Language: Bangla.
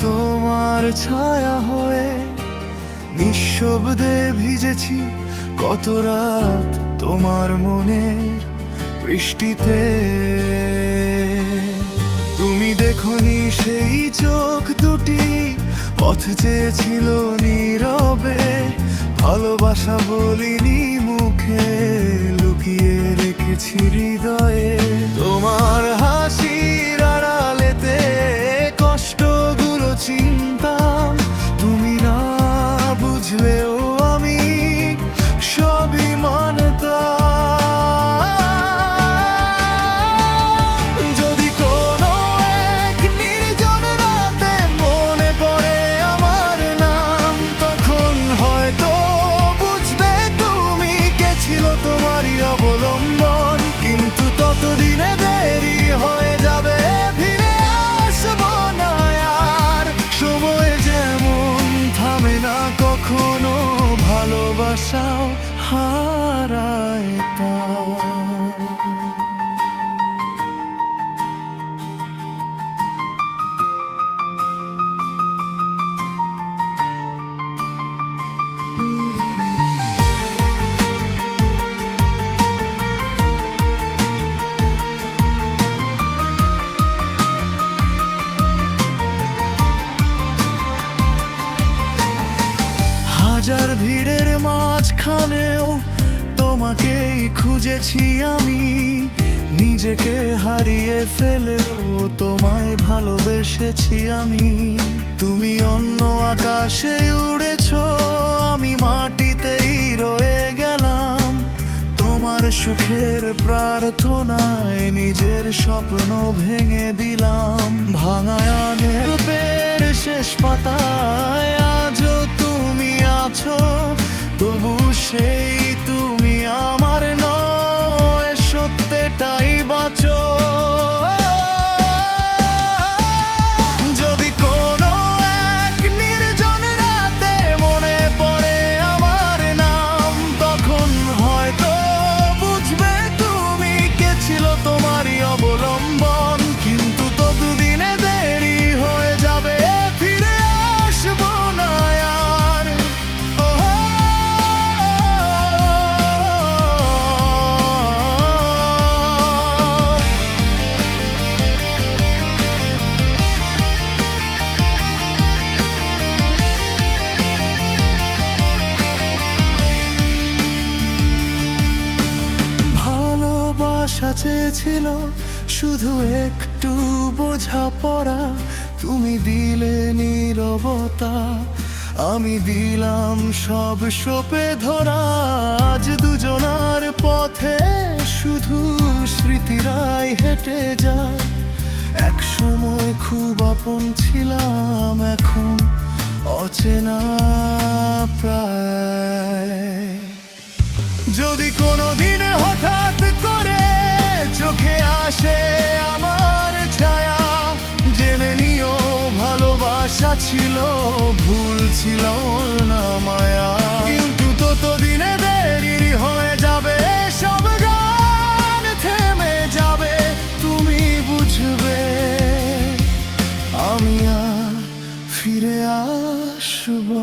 তোমার ছায়া হয়ে নিঃশব্দে ভিজেছি কত রাত তোমার মনের বৃষ্টিতে। তুমি দেখোনি সেই চোখ দুটি পথ চেয়েছিল নীরবে, ভালোবাসা বলিনি মুখে, লুকিয়ে রেখেছি হৃদয়ে। তোমার হাসির আড়ালেতে কষ্টগুলো চিনতাম, তুমি না বুঝলেও আমি সবই মানতাম। যদি কোনো এক নির্জন রাতে মনে পড়ে আমার নাম, তখন হয়তো বুঝবে তুমি কে ছিল তোমারই অবলম্বন। কিন্তু ততদিনে দেরি হয়ে যাবে, ফিরে আসবো না আর। সময় যেমন থামে না কখনো, ভালোবাসাও হারায় তা। হাজার ভিড়ের মাঝখানেও তোমাকেই খুঁজেছি আমি, নিজেকে হারিয়ে ফেলেও তোমায় ভালোবেসেছি আমি। তুমি অন্য আকাশে উড়েছো, আমি মাটিতেই রয়ে গেলাম। তোমার সুখের প্রার্থনায় নিজের স্বপ্ন ভেঙে দিলাম। ভাঙায়ানের পের শেষ পাতায় আজও তুমি আছো, তবু সেই তুমি আমার নয়, সত্যটাই বাঁচো। যদি কোনো এক নির্জন রাতে মনে পড়ে আমার নাম, তখন হয়তো বুঝবে তুমি কে ছিল তোমারই অবলম্বন। কিন্তু ততদিনে দেরি হয়ে যাবে, ফিরে আসবো না আর। ভালোবাসা চেয়েছিল শুধু একটু বোঝাপড়া, তুমি দিলে নীরবতা, আমি দিলাম সব সপে ধরা। আজ দুজনার পথে শুধু স্মৃতিরাই হেঁটে যায়। এক সময় খুব আপন ছিলাম, এখন অচেনা প্রায়। যদি কোনোদিন হঠাৎ করে চোখে আসে আমার ছায়া, জেনে নিও ভালোবাসা ছিল ভুল, ছিল না মায়া। কিন্তু ততদিনে দেরি হয়ে যাবে, সব গান থেমে যাবে, তুমি বুঝবে আমি আর ফিরে আসবো।